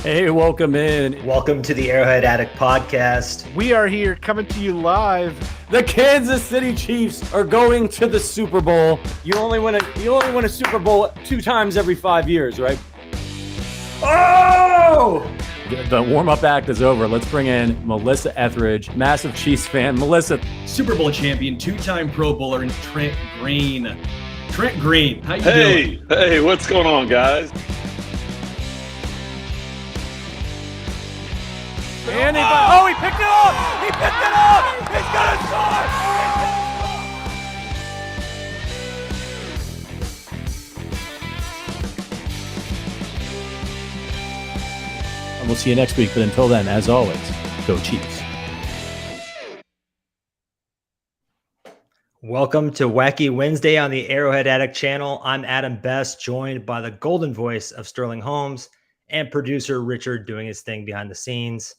Hey, welcome in. Welcome to the Arrowhead Addict podcast. We are here coming to you live. The Kansas City Chiefs are going to the Super Bowl. You only win a Super Bowl 2 times every 5 years, right? Oh! The warm-up act is over. Let's bring in Melissa Etheridge, massive Chiefs fan. Melissa. Super Bowl champion, 2-time Pro Bowler, and Trent Green. Trent Green, how you doing? Hey, what's going on, guys? And he picked it up! He picked it up! He's gonna score! And we'll see you next week, but until then, as always, go Chiefs. Welcome to Wacky Wednesday on the Arrowhead Addict channel. I'm Adam Best, joined by the golden voice of Sterling Holmes and producer Richard doing his thing behind the scenes.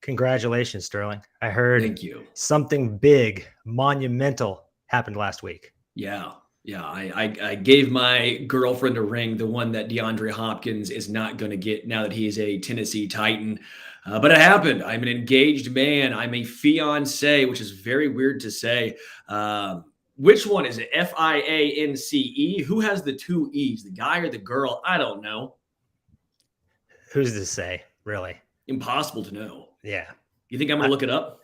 Congratulations, Sterling. I heard Thank you. Something big, monumental happened last week. Yeah. I gave my girlfriend a ring, the one that DeAndre Hopkins is not going to get now that he's a Tennessee Titan. But it happened. I'm an engaged man. I'm a fiance, which is very weird to say. Which one is it? F-I-A-N-C-E? Who has the 2 E's, the guy or the girl? I don't know. Who's to say, really? Impossible to know. Yeah. You think I'm going to look it up?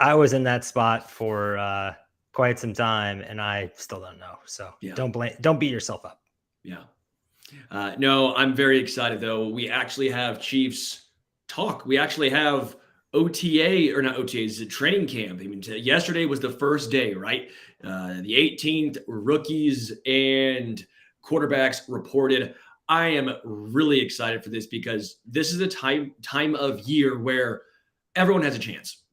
I was in that spot for quite some time, and I still don't know. So yeah. Don't beat yourself up. Yeah. No, I'm very excited, though. We actually have Chiefs talk. We actually have OTA, or not OTA, it's a training camp. I mean, yesterday was the first day, right? The 18th, rookies and quarterbacks reported. I am really excited for this because this is a time of year where everyone has a chance.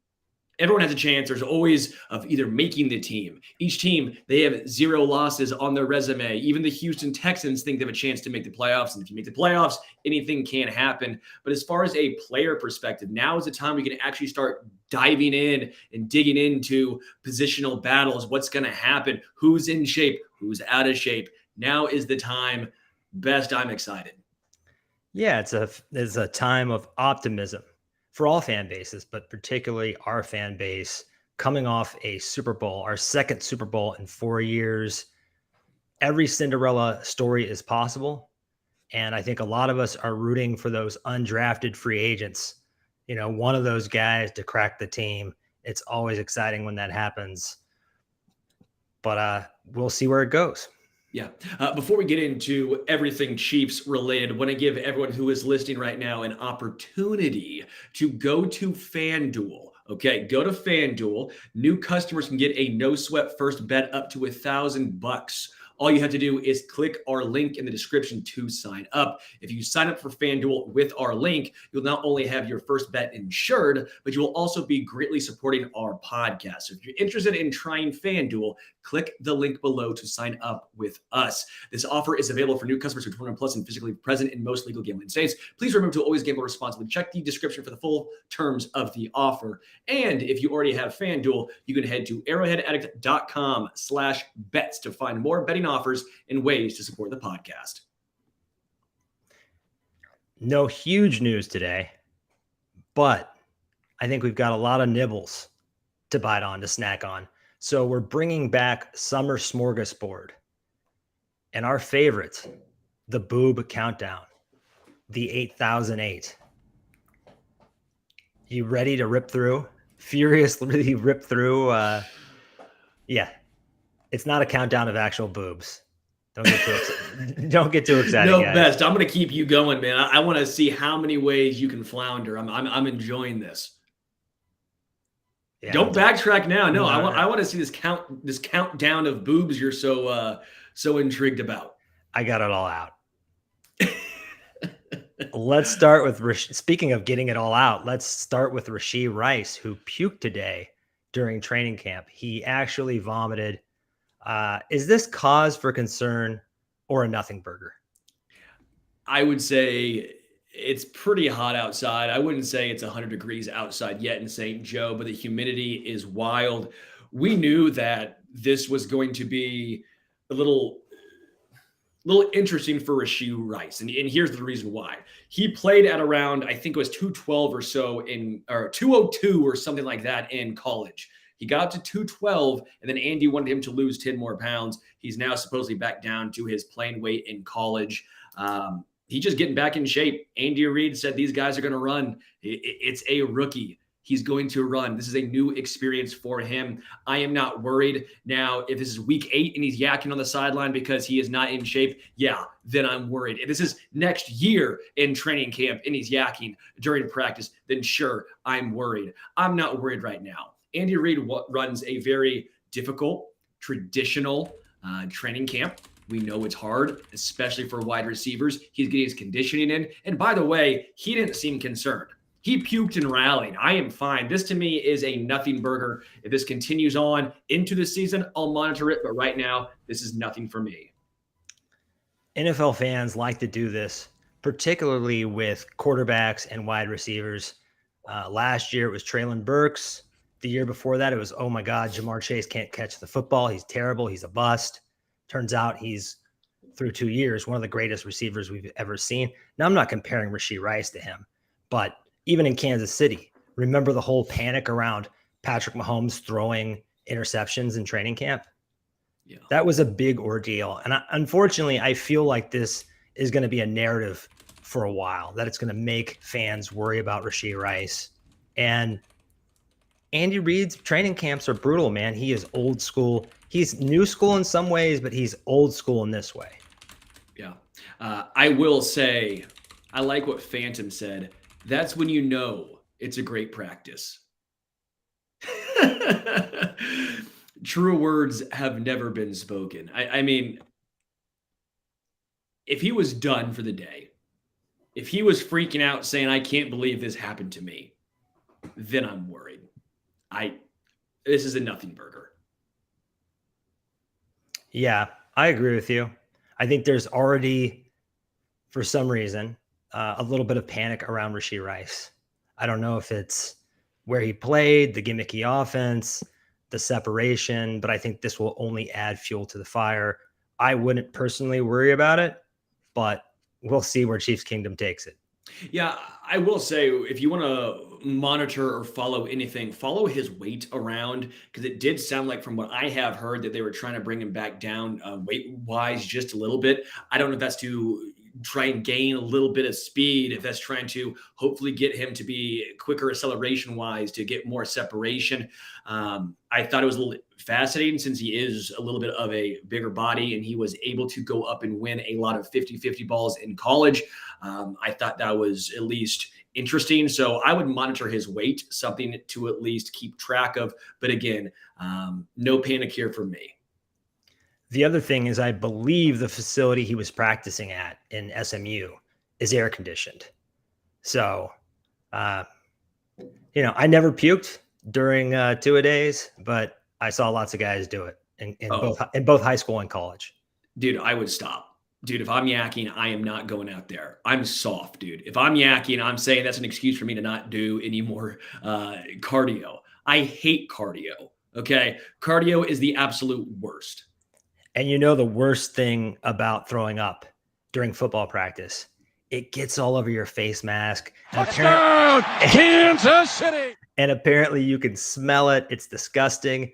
Everyone has a chance. There's always of either making the team. Each team, they have 0 losses on their resume. Even the Houston Texans think they have a chance to make the playoffs. And if you make the playoffs, anything can happen. But as far as a player perspective, now is the time we can actually start diving in and digging into positional battles. What's going to happen? Who's in shape? Who's out of shape? Now is the time. Best, I'm excited. Yeah, it's a time of optimism for all fan bases, but particularly our fan base coming off a Super Bowl, our second Super Bowl in 4 years. Every Cinderella story is possible. And I think a lot of us are rooting for those undrafted free agents, one of those guys to crack the team. It's always exciting when that happens, but we'll see where it goes. Yeah. Before we get into everything Chiefs related, I want to give everyone who is listening right now an opportunity to go to FanDuel. Okay, go to FanDuel. New customers can get a no sweat first bet up to $1,000. All you have to do is click our link in the description to sign up. If you sign up for FanDuel with our link, you'll not only have your first bet insured, but you will also be greatly supporting our podcast. So if you're interested in trying FanDuel, click the link below to sign up with us. This offer is available for new customers who are 21 plus and physically present in most legal gambling states. Please remember to always gamble responsibly. Check the description for the full terms of the offer. And if you already have FanDuel, you can head to arrowheadaddict.com/bets to find more betting offers and ways to support the podcast. No huge news today, but I think we've got a lot of nibbles to bite on, to snack on. So we're bringing back Summer Smorgasbord and our favorite, the Boob Countdown, the 8008. You ready to rip through? Furiously rip through? Yeah. It's not a countdown of actual boobs. Don't get too excited. No, guys. Best. I'm going to keep you going, man. I want to see how many ways you can flounder. I'm enjoying this. Yeah, don't backtrack now. No, I want to see this countdown of boobs you're so intrigued about. I got it all out. Let's start with speaking of getting it all out. Let's start with Rashee Rice, who puked today during training camp. He actually vomited. Is this cause for concern or a nothing burger? I would say it's pretty hot outside. I wouldn't say it's 100 degrees outside yet in St. Joe, but the humidity is wild. We knew that this was going to be a little little interesting for Rashee Rice. And here's the reason why. He played at around, I think it was 212 or so or 202 or something like that in college. He got up to 212, and then Andy wanted him to lose 10 more pounds. He's now supposedly back down to his playing weight in college. He's just getting back in shape. Andy Reid said these guys are going to run. It's a rookie. He's going to run. This is a new experience for him. I am not worried. Now, if this is week 8 and he's yakking on the sideline because he is not in shape, yeah, then I'm worried. If this is next year in training camp and he's yakking during practice, then sure, I'm worried. I'm not worried right now. Andy Reid runs a very difficult, traditional training camp. We know it's hard, especially for wide receivers. He's getting his conditioning in. And by the way, he didn't seem concerned. He puked and rallied. I am fine. This to me is a nothing burger. If this continues on into the season, I'll monitor it. But right now, this is nothing for me. NFL fans like to do this, particularly with quarterbacks and wide receivers. Last year, it was Treylon Burks. The year before that, it was, oh my God, Jamar Chase can't catch the football. He's terrible. He's a bust. Turns out he's, through 2 years, one of the greatest receivers we've ever seen. Now, I'm not comparing Rashee Rice to him, but even in Kansas City, remember the whole panic around Patrick Mahomes throwing interceptions in training camp? Yeah. That was a big ordeal. And unfortunately, I feel like this is going to be a narrative for a while, that it's going to make fans worry about Rashee Rice. And Andy Reid's training camps are brutal, man. He is old school. He's new school in some ways, but he's old school in this way. Yeah. I will say, I like what Phantom said. That's when you know it's a great practice. True words have never been spoken. I mean, if he was done for the day, if he was freaking out saying, I can't believe this happened to me, then I'm worried. This is a nothing burger. Yeah, I agree with you. I think there's already, for some reason, a little bit of panic around Rashee Rice. I don't know if it's where he played, the gimmicky offense, the separation, but I think this will only add fuel to the fire. I wouldn't personally worry about it, but we'll see where Chiefs Kingdom takes it. Yeah, I will say, if you want to monitor or follow anything, follow his weight around, because it did sound like, from what I have heard, that they were trying to bring him back down weight-wise just a little bit. I don't know if that's to try and gain a little bit of speed, if that's trying to hopefully get him to be quicker acceleration-wise, to get more separation. I thought it was a little fascinating, since he is a little bit of a bigger body and he was able to go up and win a lot of 50-50 balls in college. I thought that was at least interesting. So I would monitor his weight, something to at least keep track of. But again, no panic here for me. The other thing is, I believe the facility he was practicing at in SMU is air conditioned. So, I never puked during two-a-days, but I saw lots of guys do it in both high school and college. Dude, I would stop. Dude, if I'm yakking, I am not going out there. I'm soft, dude. If I'm yakking, I'm saying that's an excuse for me to not do any more cardio. I hate cardio, okay? Cardio is the absolute worst. And the worst thing about throwing up during football practice, it gets all over your face mask. Touchdown, Kansas City! And apparently you can smell it. It's disgusting.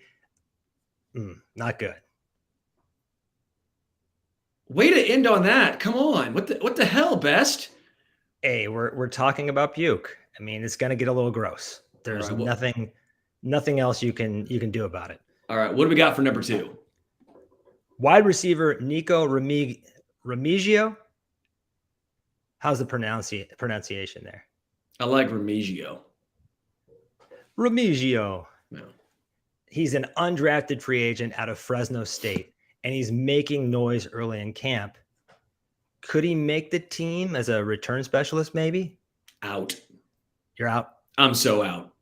Not good. Way to end on that. Come on. What the hell, Best? Hey, we're talking about puke. I mean, it's going to get a little gross. There's nothing else you can do about it. All right. What do we got for number 2? Wide receiver Nikko Remigio. How's the pronunciation there? I like Remigio. Remigio. No. He's an undrafted free agent out of Fresno State, and he's making noise early in camp. Could he make the team as a return specialist, maybe? Out. You're out? I'm so out.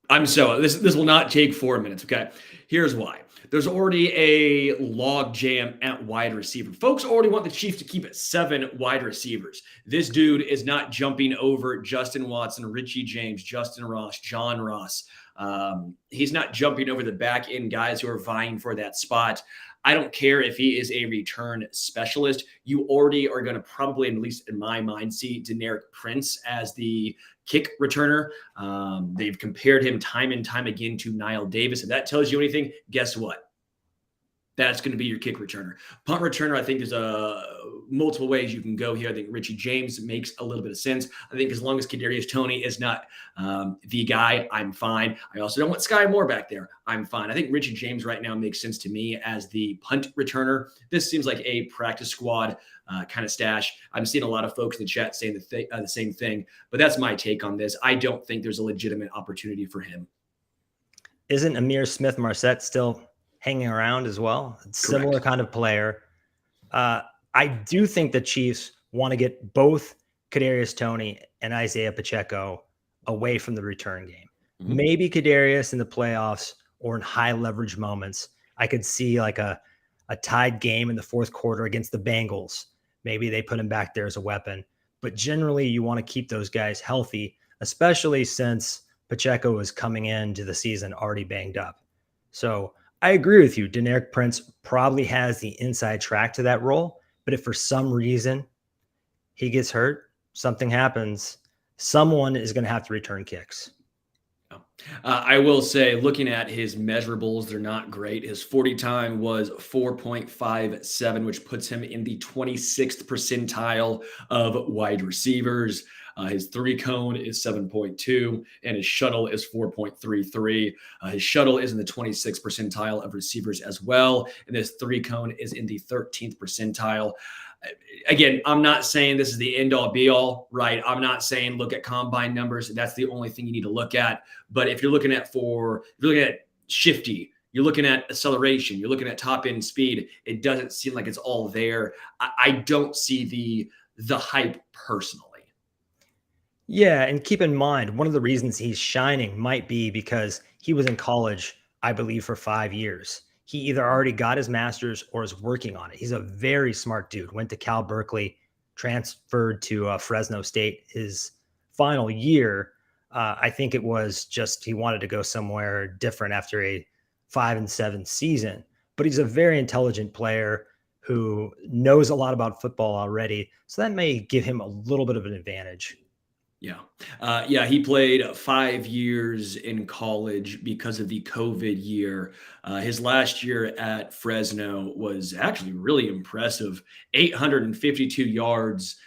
This will not take 4 minutes, okay? Here's why. There's already a log jam at wide receiver. Folks already want the Chiefs to keep it 7 wide receivers. This dude is not jumping over Justin Watson, Richie James, Justin Ross, John Ross. He's not jumping over the back end guys who are vying for that spot. I don't care if he is a return specialist. You already are going to probably, at least in my mind, see Deneric Prince as the kick returner. They've compared him time and time again to Niall Davis. If that tells you anything, guess what? That's going to be your kick returner. Punt returner, I think there's multiple ways you can go here. I think Richie James makes a little bit of sense. I think as long as Kadarius Toney is not the guy, I'm fine. I also don't want Sky Moore back there. I'm fine. I think Richie James right now makes sense to me as the punt returner. This seems like a practice squad kind of stash. I'm seeing a lot of folks in the chat saying the same thing, but that's my take on this. I don't think there's a legitimate opportunity for him. Isn't Amir Smith-Marset still hanging around as well? Similar kind of player. I do think the Chiefs want to get both Kadarius Toney and Isiah Pacheco away from the return game. Mm-hmm. Maybe Kadarius in the playoffs or in high leverage moments. I could see like a tied game in the fourth quarter against the Bengals. Maybe they put him back there as a weapon. But generally, you want to keep those guys healthy, especially since Pacheco is coming into the season already banged up. So I agree with you. Deneric Prince probably has the inside track to that role, but if for some reason he gets hurt, something happens, someone is going to have to return kicks. I will say, looking at his measurables, they're not great. His 40 time was 4.57, which puts him in the 26th percentile of wide receivers. His 3-cone is 7.2, and his shuttle is 4.33. His shuttle is in the 26th percentile of receivers as well, and his 3-cone is in the 13th percentile. Again, I'm not saying this is the end-all, be-all, right? I'm not saying look at combine numbers. That's the only thing you need to look at. But if you're looking at shifty, you're looking at acceleration, you're looking at top-end speed, it doesn't seem like it's all there. I don't see the hype personally. Yeah, and keep in mind, one of the reasons he's shining might be because he was in college, I believe, for 5 years. He either already got his master's or is working on it. He's a very smart dude. Went to Cal Berkeley, transferred to Fresno State his final year. I think it was just he wanted to go somewhere different after a 5-7 season. But he's a very intelligent player who knows a lot about football already. So that may give him a little bit of an advantage. Yeah. He played 5 years in college because of the COVID year. His last year at Fresno was actually really impressive. 852 yards.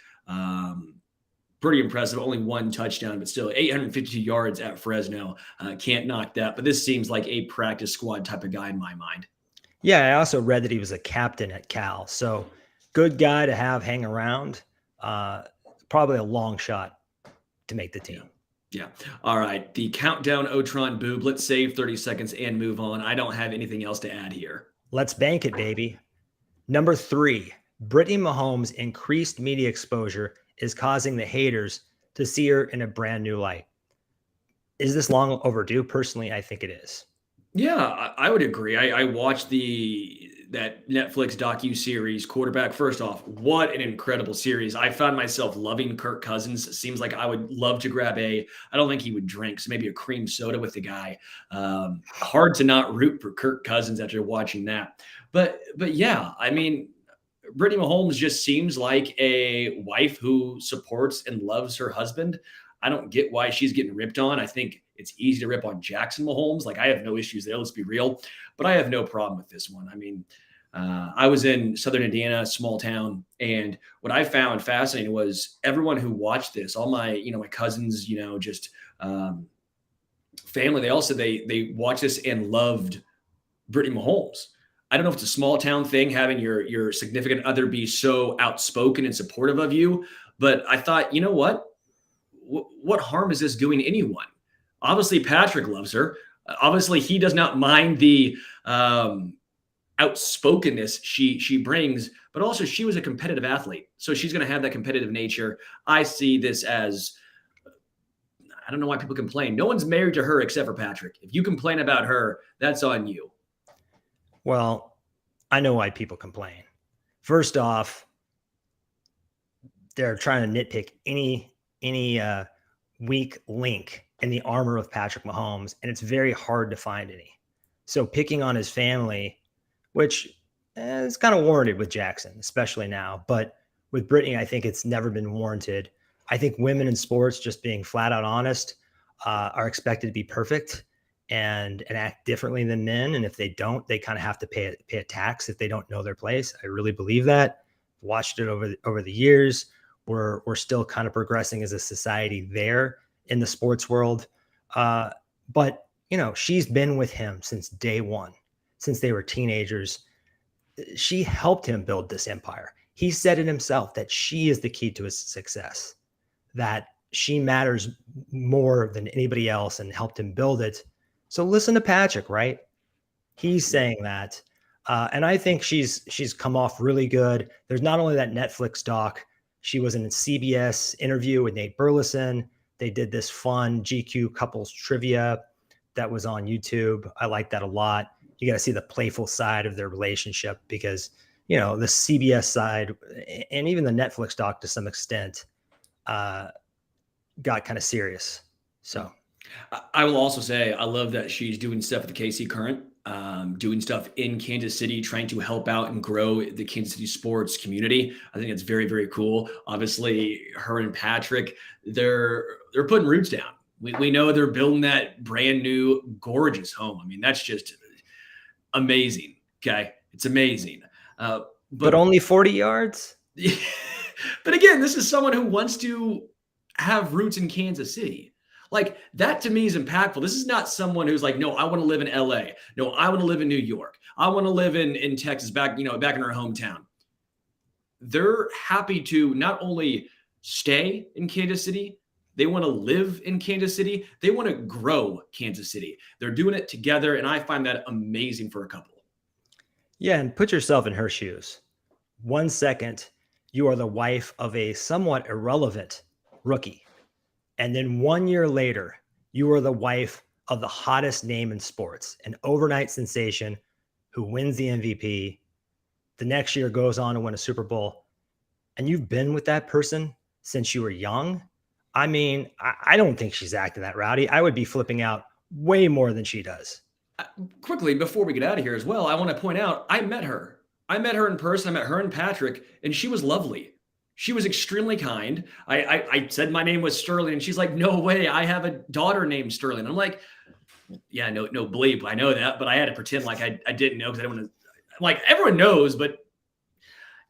Pretty impressive. Only 1 touchdown, but still 852 yards at Fresno. Can't knock that. But this seems like a practice squad type of guy in my mind. Yeah, I also read that he was a captain at Cal. So good guy to have hang around. Probably a long shot to make the team. Yeah. All right. The countdown Otron boob. Let's save 30 seconds and move on. I don't have anything else to add here. Let's bank it, baby. Number 3, Brittany Mahomes' increased media exposure is causing the haters to see her in a brand new light. Is this long overdue? Personally, I think it is. Yeah, I would agree. I watched that Netflix docu-series, Quarterback. First off, what an incredible series. I found myself loving Kirk Cousins. It seems like I would love to grab I don't think he would drink, so maybe a cream soda with the guy. Hard to not root for Kirk Cousins after watching that. But yeah, I mean, Brittany Mahomes just seems like a wife who supports and loves her husband. I don't get why she's getting ripped on. I think it's easy to rip on Jackson Mahomes. Like, I have no issues there. Let's be real. But I have no problem with this one. I mean, I was in Southern Indiana, a small town, and what I found fascinating was everyone who watched this, all my, my cousins, just family, they all said they watched this and loved Brittany Mahomes. I don't know if it's a small town thing, having your significant other be so outspoken and supportive of you, but I thought, you know what? What harm is this doing anyone? Obviously, Patrick loves her. Obviously, he does not mind the outspokenness she brings, but also she was a competitive athlete. So she's going to have that competitive nature. I see this as, I don't know why people complain. No one's married to her except for Patrick. If you complain about her, that's on you. Well, I know why people complain. First off, they're trying to nitpick any weak link in the armor of Patrick Mahomes, and it's very hard to find any. So picking on his family, which it's kind of warranted with Jackson, especially now. But with Brittany, I think it's never been warranted. I think women in sports, just being flat out honest, are expected to be perfect and act differently than men. And if they don't, they kind of have to pay a tax if they don't know their place. I really believe that. Watched it over the years. We're still kind of progressing as a society there in the sports world. But, she's been with him since day one, since they were teenagers. She helped him build this empire. He said it himself that she is the key to his success, that she matters more than anybody else and helped him build it. So listen to Patrick, right? He's saying that. And I think she's come off really good. There's not only that Netflix doc, she was in a CBS interview with Nate Burleson. They did this fun GQ couples trivia that was on YouTube. I like that a lot. You got to see the playful side of their relationship because, the CBS side and even the Netflix doc to some extent got kind of serious. So I will also say I love that she's doing stuff at the KC Current, doing stuff in Kansas City, trying to help out and grow the Kansas City sports community. I think it's very, very cool. Obviously, her and Patrick, they're putting roots down. We know they're building that brand new, gorgeous home. I mean, that's just amazing. Okay, it's amazing. But only 40 yards. But again, this is someone who wants to have roots in Kansas City. Like that to me is impactful. This is not someone who's like, no, I want to live in LA. No, I want to live in New York. I want to live in Texas, back in our hometown. They're happy to not only stay in Kansas City, they want to live in Kansas City. They want to grow Kansas City. They're doing it together, and I find that amazing for a couple. Yeah, and put yourself in her shoes. 1 second, you are the wife of a somewhat irrelevant rookie. And then 1 year later, you are the wife of the hottest name in sports, an overnight sensation who wins the MVP. The next year goes on to win a Super Bowl. And you've been with that person since you were young. I mean, I don't think she's acting that rowdy. I would be flipping out way more than she does. Quickly, before we get out of here as well, I want to point out, I met her. I met her in person. I met her and Patrick, and she was lovely. She was extremely kind. I said my name was Sterling, and she's like, no way, I have a daughter named Sterling. I'm like, yeah, no bleep. I know that, but I had to pretend like I didn't know because I didn't want to, like, everyone knows, but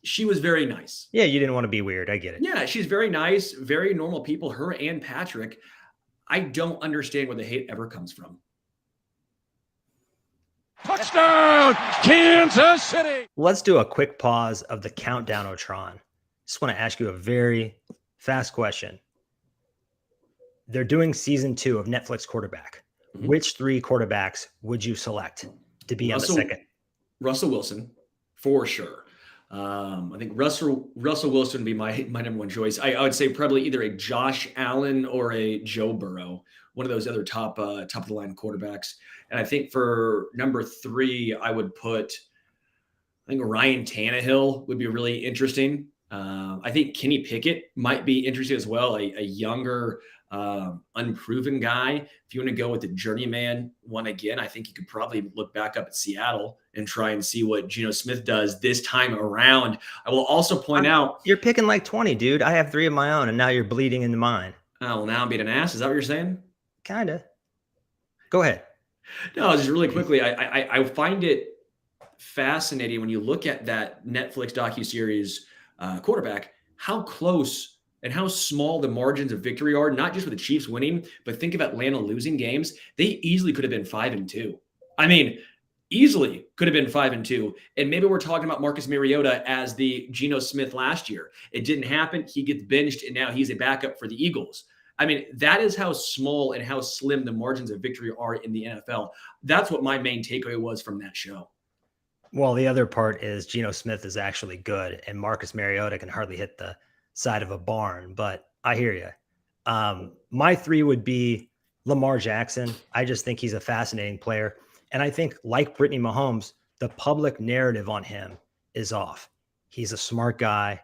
she was very nice. Yeah, you didn't want to be weird. I get it. Yeah, she's very nice, very normal people, her and Patrick. I don't understand where the hate ever comes from. Touchdown, Kansas City. Let's do a quick pause of the countdown, Otron. Just want to ask you a very fast question. They're doing season 2 of Netflix Quarterback. Mm-hmm. Which 3 quarterbacks would you select to be on the second? Russell Wilson, for sure. I think Russell Wilson would be my number one choice. I would say probably either a Josh Allen or a Joe Burrow, one of those other top of the line quarterbacks. And I think for number 3, I think Ryan Tannehill would be really interesting. I think Kenny Pickett might be interesting as well, a younger, unproven guy. If you want to go with the journeyman one again, I think you could probably look back up at Seattle and try and see what Geno Smith does this time around. I will also point out, you're picking like 20, dude. I have 3 of my own, and now you're bleeding into mine. Oh, well, now I'm being an ass. Is that what you're saying? Kinda. Go ahead. No, just really quickly, I find it fascinating when you look at that Netflix docuseries Quarterback, how close and how small the margins of victory are, not just with the Chiefs winning, but think of Atlanta losing games. They easily could have been 5-2. I mean, easily could have been 5-2. And maybe we're talking about Marcus Mariota as the Geno Smith last year. It didn't happen. He gets benched, and now he's a backup for the Eagles. I mean, that is how small and how slim the margins of victory are in the NFL. That's what my main takeaway was from that show. Well, the other part is Geno Smith is actually good, and Marcus Mariota can hardly hit the side of a barn, but I hear you. My 3 would be Lamar Jackson. I just think he's a fascinating player. And I think, like Brittany Mahomes, the public narrative on him is off. He's a smart guy,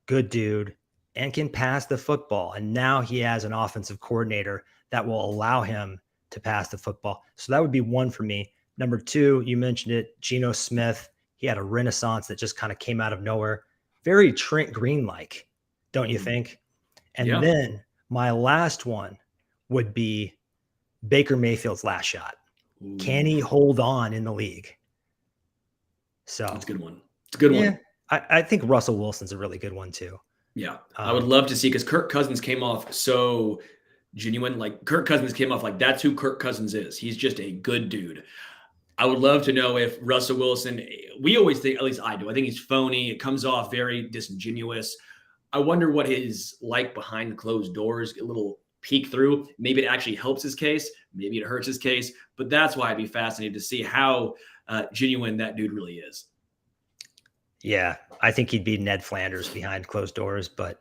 good dude, and can pass the football. And now he has an offensive coordinator that will allow him to pass the football. So that would be 1 for me. Number 2, you mentioned it, Geno Smith. He had a renaissance that just kind of came out of nowhere. Very Trent Green-like, don't you think? And then my last one would be Baker Mayfield's last shot. Ooh. Can he hold on in the league? So that's a good one. It's a good one. I think Russell Wilson's a really good one too. Yeah. I would love to see, because Kirk Cousins came off so genuine. Like Kirk Cousins came off like that's who Kirk Cousins is. He's just a good dude. I would love to know if Russell Wilson, we always think, at least I do, I think he's phony. It comes off very disingenuous. I wonder what he's like behind closed doors, a little peek through. Maybe it actually helps his case. Maybe it hurts his case. But that's why I'd be fascinated to see how genuine that dude really is. Yeah, I think he'd be Ned Flanders behind closed doors, but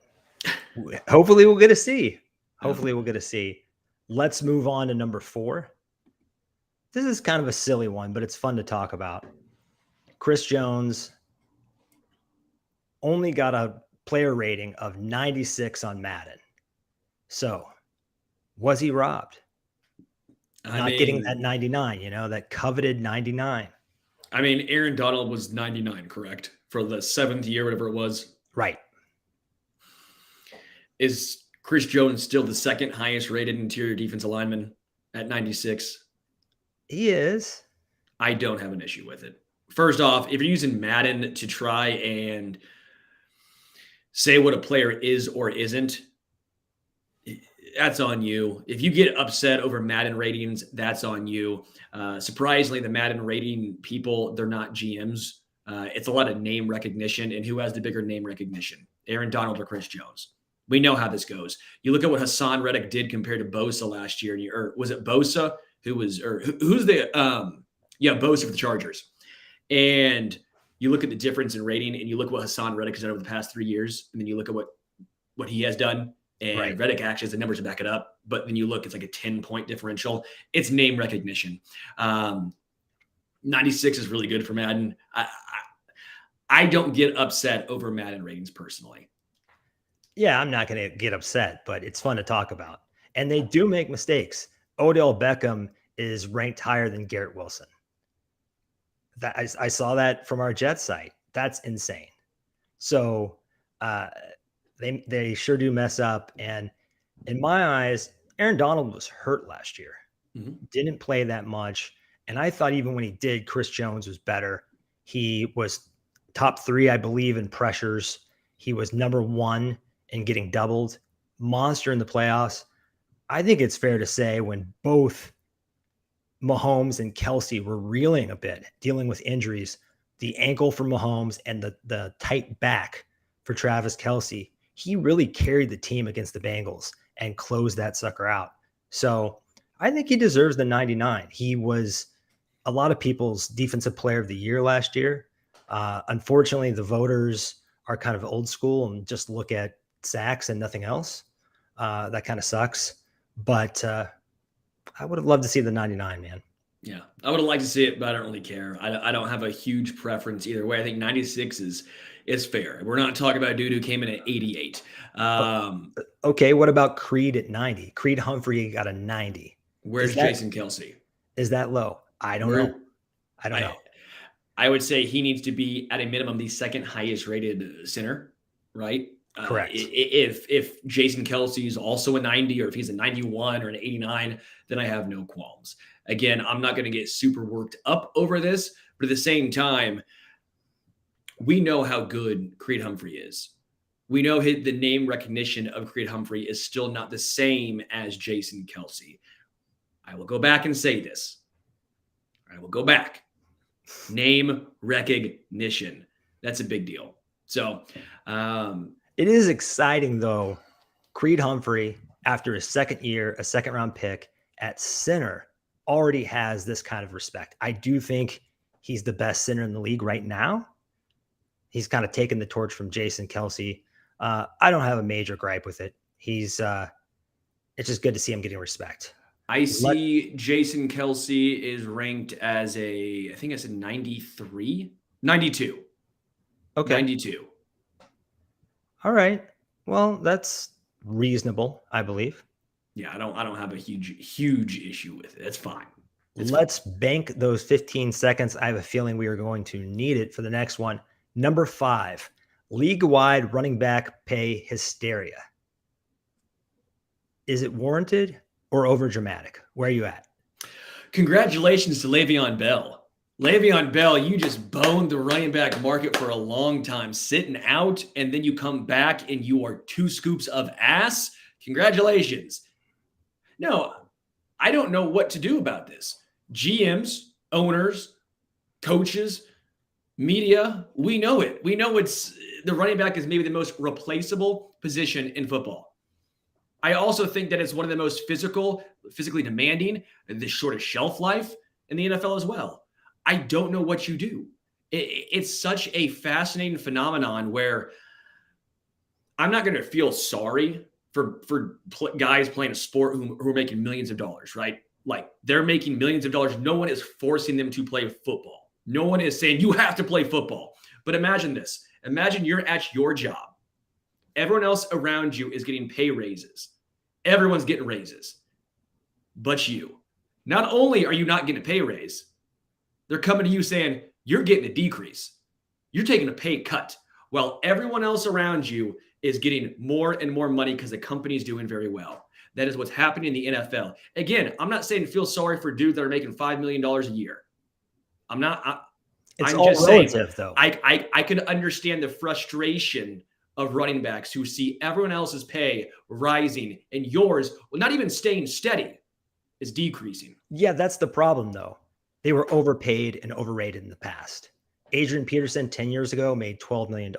hopefully we'll get to see. Hopefully we'll get to see. Let's move on to number 4. This is kind of a silly one, but it's fun to talk about. Chris Jones only got a player rating of 96 on Madden. So was he robbed? Not getting that 99, that coveted 99. I mean, Aaron Donald was 99, correct? For the 7th year, whatever it was. Right. Is Chris Jones still the second highest rated interior defensive lineman at 96? He is. I don't have an issue with it. First off, if you're using Madden to try and say what a player is or isn't, that's on you. If you get upset over Madden ratings, that's on you. Surprisingly, the Madden rating people, they're not GMs. It's a lot of name recognition, and who has the bigger name recognition, Aaron Donald or Chris Jones? We know how this goes. You look at what Hassan Reddick did compared to Bosa last year, or was it Bosa who's the Bosa for the Chargers? And you look at the difference in rating, and you look at what Hassan Reddick has done over the past 3 years, and then you look at what he has done. And right. Reddick actually has the numbers to back it up. But then you look, it's like a 10-point differential. It's name recognition. 96 is really good for Madden. I don't get upset over Madden ratings personally. Yeah, I'm not going to get upset, but it's fun to talk about. And they do make mistakes. Odell Beckham is ranked higher than Garrett Wilson. I saw that from our Jets site. That's insane. So they sure do mess up. And in my eyes, Aaron Donald was hurt last year. Mm-hmm. Didn't play that much. And I thought even when he did, Chris Jones was better. He was top 3, I believe, in pressures. He was number 1 in getting doubled. Monster in the playoffs. I think it's fair to say when both Mahomes and Kelsey were reeling a bit, dealing with injuries, the ankle for Mahomes and the tight back for Travis Kelsey, he really carried the team against the Bengals and closed that sucker out. So I think he deserves the 99. He was a lot of people's defensive player of the year last year. Unfortunately, the voters are kind of old school and just look at sacks and nothing else. That kind of sucks. But I would have loved to see the 99, man. Yeah, I would have liked to see it, but I don't really care. I don't have a huge preference either way. I think 96 is fair. We're not talking about a dude who came in at 88. Okay, what about Creed at 90? Creed Humphrey got a 90. Where's Jason Kelsey? Is that low? I don't know. I don't know. I would say he needs to be, at a minimum, the second highest rated center, right? Correct. If Jason Kelsey is also a 90, or if he's a 91 or an 89, then I have no qualms. Again, I'm not going to get super worked up over this, but at the same time, we know how good Creed Humphrey is. We know the name recognition of Creed Humphrey is still not the same as Jason Kelsey. I will go back and say this. I will go back. Name recognition. That's a big deal. So it is exciting, though. Creed Humphrey, after his second year, a second-round pick at center, already has this kind of respect. I do think he's the best center in the league right now. He's kind of taken the torch from Jason Kelsey. I don't have a major gripe with it. It's just good to see him getting respect. I see Jason Kelsey is ranked as I think it's a 93, 92. Okay. 92. All right. Well, that's reasonable, I believe. Yeah, I don't have a huge issue with it. It's fine. Let's bank those 15 seconds. I have a feeling we are going to need it for the next one. Number 5, league-wide running back pay hysteria. Is it warranted or overdramatic? Where are you at? Congratulations to Le'Veon Bell. Le'Veon Bell, you just boned the running back market for a long time, sitting out, and then you come back and you are 2 scoops of ass. Congratulations. No, I don't know what to do about this. GMs, owners, coaches, media, we know it. We know the running back is maybe the most replaceable position in football. I also think that it's one of the most physically demanding, the shortest shelf life in the NFL as well. I don't know what you do. It's such a fascinating phenomenon where I'm not going to feel sorry for guys playing a sport who are making millions of dollars, right? Like, they're making millions of dollars. No one is forcing them to play football. No one is saying you have to play football. But imagine this. Imagine you're at your job. Everyone else around you is getting pay raises. Everyone's getting raises. But you. Not only are you not getting a pay raise, they're coming to you saying you're getting a decrease. You're taking a pay cut while everyone else around you is getting more and more money because the company's doing very well. That is what's happening in the NFL. Again, I'm not saying feel sorry for dudes that are making $5 million a year. I'm just saying, though. I can understand the frustration of running backs who see everyone else's pay rising and yours, well, not even staying steady, is decreasing. Yeah, that's the problem, though. They were overpaid and overrated in the past. Adrian Peterson 10 years ago made $12 million.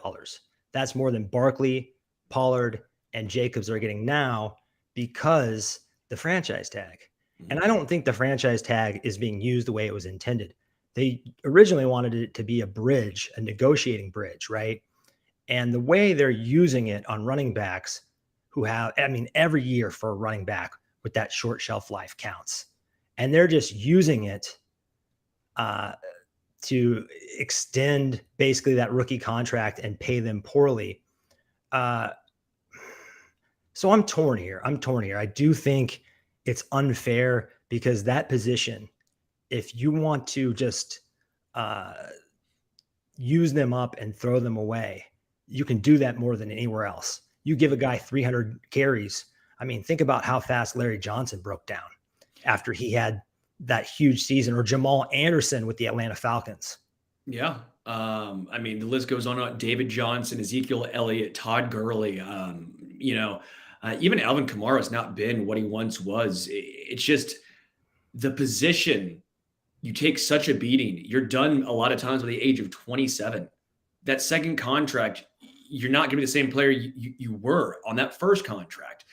That's more than Barkley, Pollard, and Jacobs are getting now because the franchise tag. And I don't think the franchise tag is being used the way it was intended. They originally wanted it to be a bridge, a negotiating bridge, right? And the way they're using it on running backs who have, every year for a running back with that short shelf life counts. And they're just using it to extend basically that rookie contract and pay them poorly. So I'm torn here. I do think it's unfair because that position, if you want to just use them up and throw them away, you can do that more than anywhere else. You give a guy 300 carries. Think about how fast Larry Johnson broke down after he had that huge season, or Jamal Anderson with the Atlanta Falcons. Yeah. The list goes on. David Johnson, Ezekiel Elliott, Todd Gurley, even Alvin Kamara's not been what he once was. It's just the position. You take such a beating. You're done a lot of times by the age of 27. That second contract, you're not going to be the same player you were on that first contract.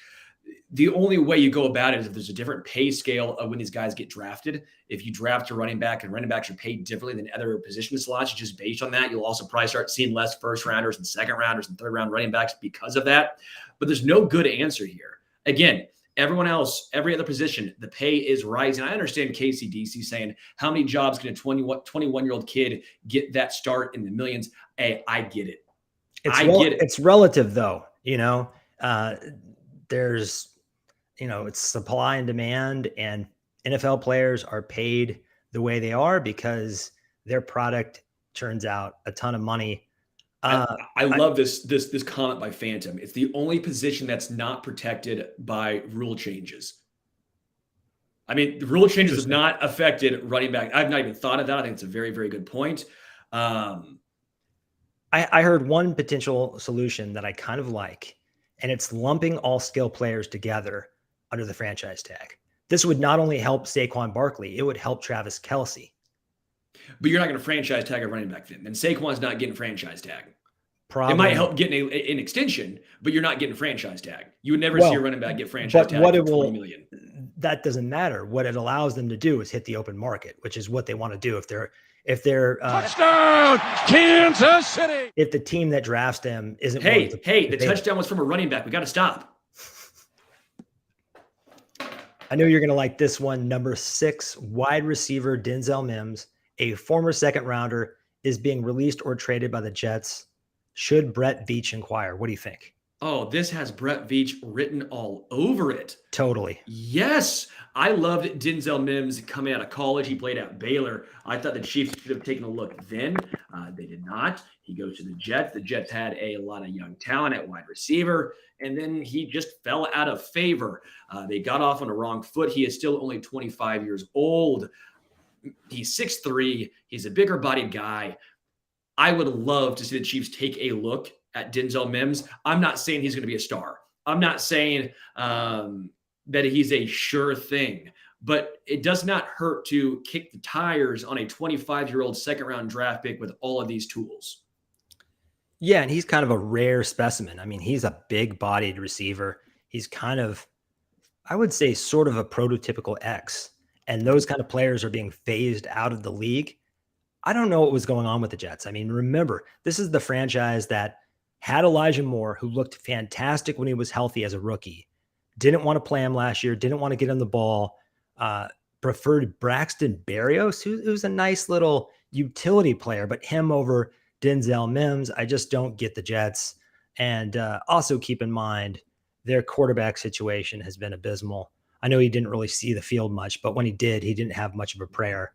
The only way you go about it is if there's a different pay scale of when these guys get drafted. If you draft a running back and running backs are paid differently than other position slots, just based on that, you'll also probably start seeing less first rounders and second rounders and third round running backs because of that. But there's no good answer here. Again, everyone else, every other position, the pay is rising. I understand KCDC saying, how many jobs can a 21-year-old kid get that start in the millions? Hey, I get it. Get it. It's relative, though. There's, it's supply and demand, and NFL players are paid the way they are because their product turns out a ton of money. I love this comment by Phantom. It's the only position that's not protected by rule changes. The rule changes have not affected running back. I've not even thought of that. I think it's a very, very good point. I heard one potential solution that I kind of like, and it's lumping all skill players together under the franchise tag. This would not only help Saquon Barkley, it would help Travis Kelce. But you're not going to franchise tag a running back then. And Saquon's not getting franchise tag. Probably. It might help getting an extension, but you're not getting franchise tag. You would never see a running back get franchise tag for $20 million. That doesn't matter. What it allows them to do is hit the open market, which is what they want to do if they're touchdown, Kansas City. If the team that drafts them isn't. The touchdown was from a running back. We got to stop. I know you're going to like this one. Number 6, wide receiver Denzel Mims, a former second rounder, is being released or traded by the Jets. Should Brett Veach inquire? What do you think? Oh, this has Brett Veach written all over it. Totally. Yes, I loved Denzel Mims coming out of college. He played at Baylor. I thought the Chiefs should have taken a look then. They did not. He goes to the Jets. The Jets had a lot of young talent at wide receiver, and then he just fell out of favor. They got off on the wrong foot. He is still only 25 years old. He's 6'3". He's a bigger bodied guy. I would love to see the Chiefs take a look at Denzel Mims. I'm not saying he's going to be a star. I'm not saying that he's a sure thing, but it does not hurt to kick the tires on a 25-year-old second-round draft pick with all of these tools. Yeah, and he's kind of a rare specimen. I mean, he's a big-bodied receiver. He's kind of, I would say, sort of a prototypical X, and those kind of players are being phased out of the league. I don't know what was going on with the Jets. I mean, remember, this is the franchise that had Elijah Moore, who looked fantastic when he was healthy as a rookie, didn't want to play him last year, didn't want to get him the ball, preferred Braxton Berrios, who's a nice little utility player, but him over Denzel Mims. I just don't get the Jets. And also keep in mind, their quarterback situation has been abysmal. I know he didn't really see the field much, but when he did, he didn't have much of a prayer.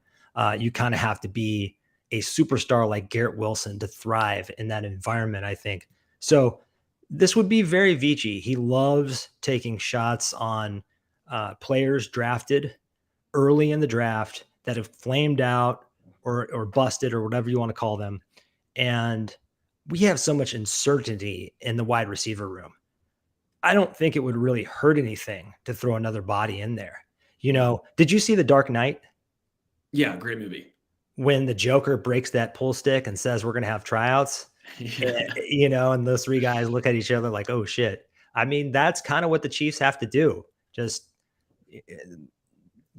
You kind of have to be a superstar like Garrett Wilson to thrive in that environment, I think. So this would be very Vici. He loves taking shots on players drafted early in the draft that have flamed out or busted or whatever you want to call them. And we have so much uncertainty in the wide receiver room. I don't think it would really hurt anything to throw another body in there. You know, did you see The Dark Knight? Yeah, great movie. When the Joker breaks that pull stick and says, we're going to have tryouts, you know, and those three guys look at each other like, oh shit. I mean, that's kind of what the Chiefs have to do. Just,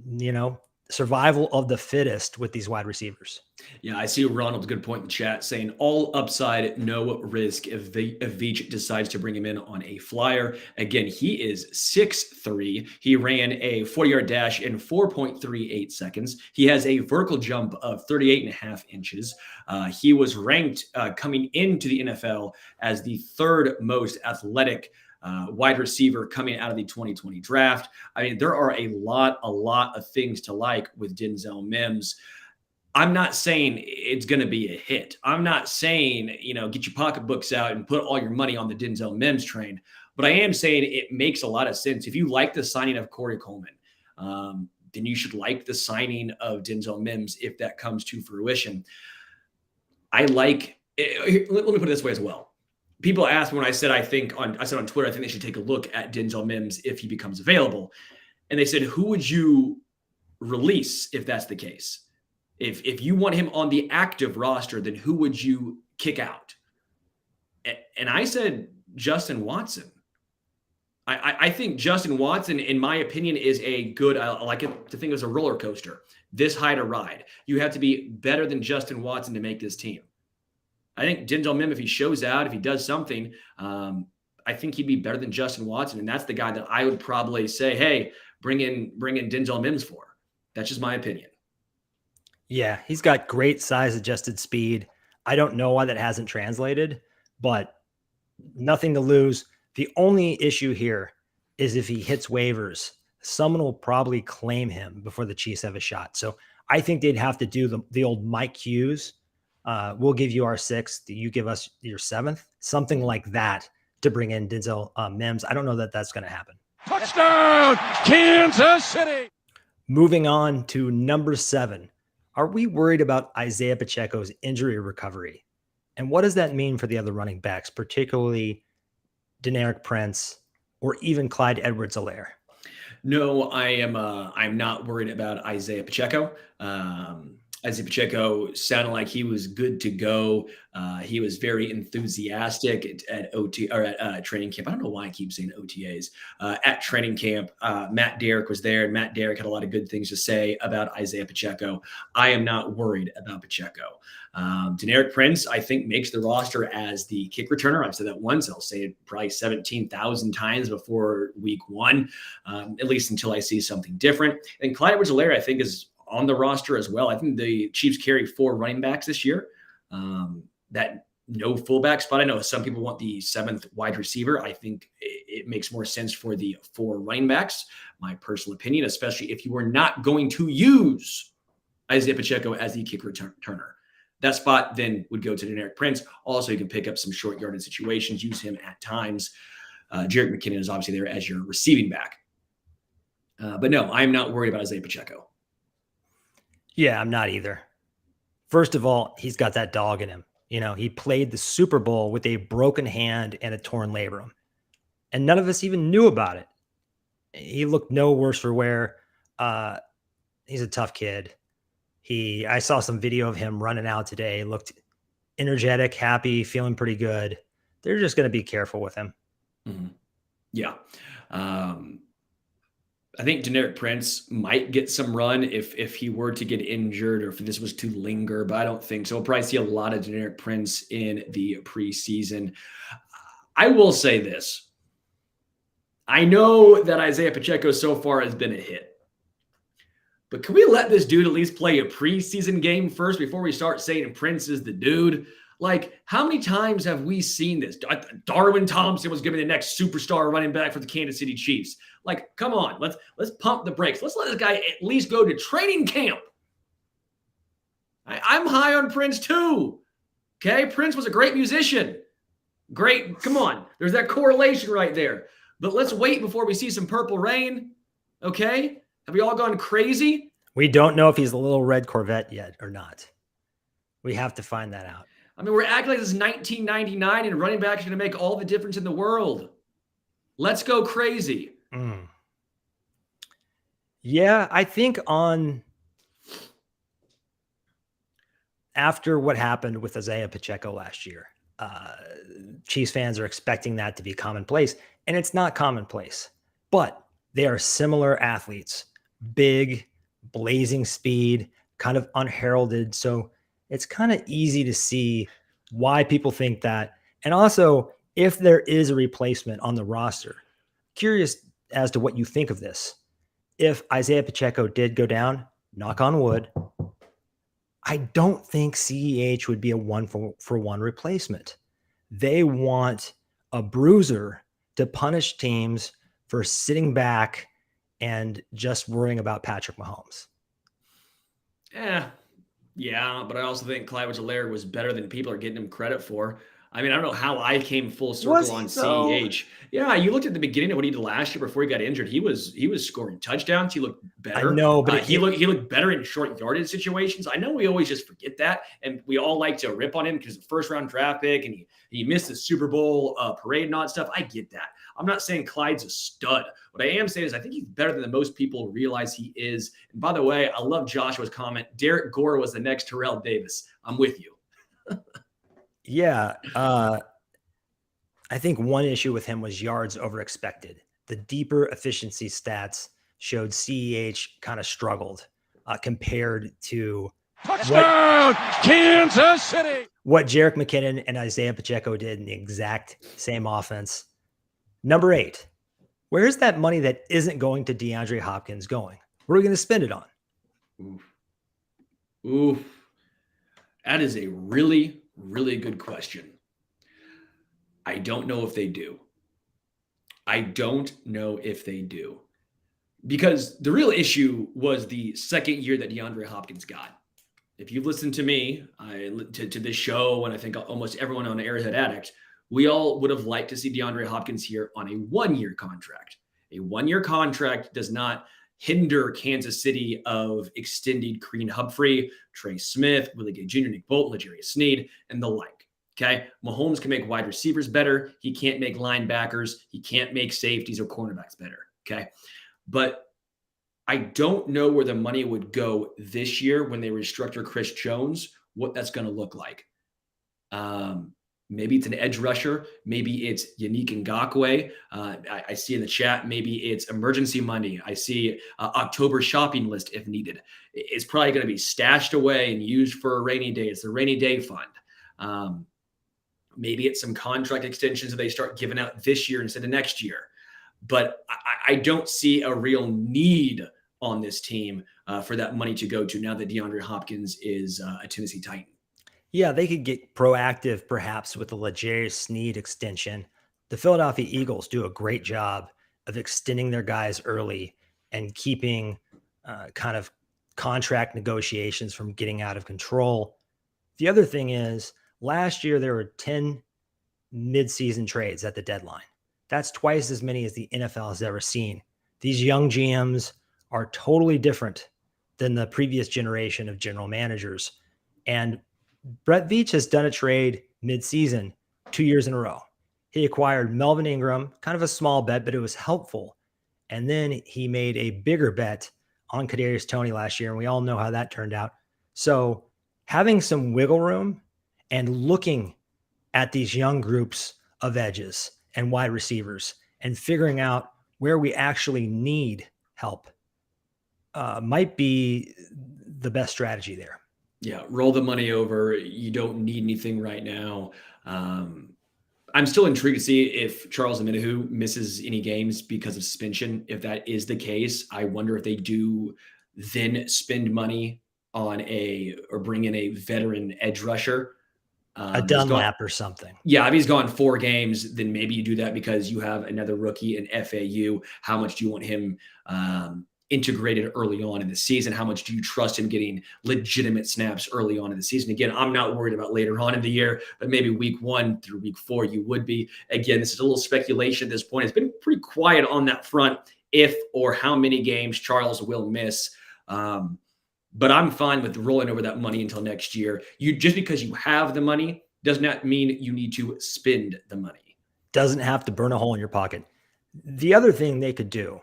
you know, survival of the fittest with these wide receivers. Yeah, I see Ronald's good point in the chat saying all upside, no risk if Veach decides to bring him in on a flyer. Again, he is 6'3". He ran a 40-yard dash in 4.38 seconds. He has a vertical jump of 38.5 inches. He was ranked coming into the NFL as the third most athletic wide receiver coming out of the 2020 draft. I mean, there are a lot of things to like with Denzel Mims. I'm not saying it's going to be a hit. I'm not saying, you know, get your pocketbooks out and put all your money on the Denzel Mims train. But I am saying it makes a lot of sense. If you like the signing of Corey Coleman, then you should like the signing of Denzel Mims if that comes to fruition. I like it. Let me put it this way as well. People asked me when I said I said on Twitter, I think they should take a look at Denzel Mims if he becomes available. And they said, who would you release if that's the case? If you want him on the active roster, then who would you kick out? And I said Justin Watson. I think Justin Watson, in my opinion, is a good, I like it to think it was a roller coaster, this high to ride. You have to be better than Justin Watson to make this team. I think Denzel Mims, if he shows out, if he does something, I think he'd be better than Justin Watson. And that's the guy that I would probably say, hey, bring in Denzel Mims for. That's just my opinion. Yeah, he's got great size adjusted speed. I don't know why that hasn't translated, but nothing to lose. The only issue here is if he hits waivers, someone will probably claim him before the Chiefs have a shot. So I think they'd have to do the old Mike Hughes. We'll give you our 6th. You give us your 7th, something like that to bring in Denzel Mims. I don't know that that's going to happen. Touchdown, Kansas City. Moving on to number 7. Are we worried about Isiah Pacheco's injury recovery? And what does that mean for the other running backs, particularly Deneric Prince or even Clyde Edwards-Helaire? No, I'm not worried about Isiah Pacheco. Isiah Pacheco sounded like he was good to go. He was very enthusiastic at training camp. I don't know why I keep saying OTAs. At training camp, Matt Derrick was there, and Matt Derrick had a lot of good things to say about Isiah Pacheco. I am not worried about Pacheco. Deneric Prince, I think, makes the roster as the kick returner. I've said that once. I'll say it probably 17,000 times before week 1, at least until I see something different. And Clyde Edwards-Helaire, I think, is on the roster as well. I think the Chiefs carry 4 running backs this year that no fullback spot. I know some people want the 7th wide receiver. I think it makes more sense for the 4 running backs, my personal opinion, especially if you are not going to use Isiah Pacheco as the kick returner. That spot then would go to Deneric Prince. Also, you can pick up some short yardage situations, use him at times. Jerick McKinnon is obviously there as your receiving back. But no, I'm not worried about Isiah Pacheco. Yeah, I'm not either. First of all, he's got that dog in him. He played the Super Bowl with a broken hand and a torn labrum, and none of us even knew about it. He looked no worse for wear. He's a tough kid. I saw some video of him running out today. Looked energetic, happy, feeling pretty good. They're just going to be careful with him. Mm-hmm. Yeah. I think Deneric Prince might get some run if he were to get injured or if this was to linger, but I don't think so. We'll probably see a lot of Deneric Prince in the preseason. I will say this. I know that Isiah Pacheco so far has been a hit, but can we let this dude at least play a preseason game first before we start saying Prince is the dude? Like, how many times have we seen this? Darwin Thompson was given the next superstar running back for the Kansas City Chiefs. Like, come on, let's pump the brakes. Let's let this guy at least go to training camp. I'm high on Prince too. Okay, Prince was a great musician. Great, come on. There's that correlation right there. But let's wait before we see some Purple Rain. Okay, have we all gone crazy? We don't know if he's a little red Corvette yet or not. We have to find that out. I mean, we're acting like this is 1999 and running back is going to make all the difference in the world. Let's go crazy. Yeah, I think after what happened with Isiah Pacheco last year, Chiefs fans are expecting that to be commonplace, and it's not commonplace, but they are similar athletes, big, blazing speed, kind of unheralded. So it's kind of easy to see why people think that. And also, if there is a replacement on the roster, curious as to what you think of this. If Isiah Pacheco did go down, knock on wood, I don't think CEH would be a 1-for-1 replacement. They want a bruiser to punish teams for sitting back and just worrying about Patrick Mahomes. Yeah, but I also think Clyde Edwards-Helaire was better than people are getting him credit for. I mean, I don't know how I came full circle on CEH. Yeah, you looked at the beginning of what he did last year before he got injured. He was scoring touchdowns. He looked better. I know, but he looked better in short yardage situations. I know we always just forget that, and we all like to rip on him because the first round draft pick and he missed the Super Bowl parade and all that stuff. I get that. I'm not saying Clyde's a stud. What I am saying is I think he's better than most people realize he is. And by the way, I love Joshua's comment. Derek Gore was the next Terrell Davis. I'm with you. Yeah. I think one issue with him was yards over expected. The deeper efficiency stats showed CEH kind of struggled compared to Touchdown, Kansas City. What Jerick McKinnon and Isiah Pacheco did in the exact same offense. Number 8, where's that money that isn't going to DeAndre Hopkins going? Where are we going to spend it on? Oof. That is a really, really good question. I don't know if they do. Because the real issue was the second year that DeAndre Hopkins got. If you've listened to me, to this show, and I think almost everyone on Arrowhead Addict, we all would have liked to see DeAndre Hopkins here on a 1-year contract. A 1-year contract does not hinder Kansas City of extending Kareem Humphrey, Trey Smith, Willie Gay Jr., Nick Bolton, L'Jarius Sneed, and the like. Okay? Mahomes can make wide receivers better. He can't make linebackers. He can't make safeties or cornerbacks better. Okay? But I don't know where the money would go this year when they restructure Chris Jones, what that's going to look like. Maybe it's an edge rusher. Maybe it's Yannick Ngakoue. I see in the chat, maybe it's emergency money. I see October shopping list if needed. It's probably going to be stashed away and used for a rainy day. It's the rainy day fund. Maybe it's some contract extensions that they start giving out this year instead of next year. But I don't see a real need on this team for that money to go to now that DeAndre Hopkins is a Tennessee Titan. Yeah, they could get proactive perhaps with the L'Jarius Sneed extension. The Philadelphia Eagles do a great job of extending their guys early and keeping kind of contract negotiations from getting out of control. The other thing is, last year there were 10 midseason trades at the deadline. That's twice as many as the NFL has ever seen. These young GMs are totally different than the previous generation of general managers. And Brett Veach has done a trade midseason 2 years in a row. He acquired Melvin Ingram, kind of a small bet, but it was helpful. And then he made a bigger bet on Kadarius Toney last year, and we all know how that turned out. So having some wiggle room and looking at these young groups of edges and wide receivers and figuring out where we actually need help might be the best strategy there. Yeah, roll the money over. You don't need anything right now. I'm still intrigued to see if Charles Omenihu misses any games because of suspension. If that is the case, I wonder if they do then spend money on or bring in a veteran edge rusher. A Dunlap or something. Yeah, if he's gone 4 games, then maybe you do that because you have another rookie in FAU. How much do you want him integrated early on in the season? How much do you trust him getting legitimate snaps early on in the season? Again, I'm not worried about later on in the year, but maybe week 1 through week 4, you would be. Again, this is a little speculation at this point. It's been pretty quiet on that front, if or how many games Charles will miss. But I'm fine with rolling over that money until next year. Just because you have the money does not mean you need to spend the money. Doesn't have to burn a hole in your pocket. The other thing they could do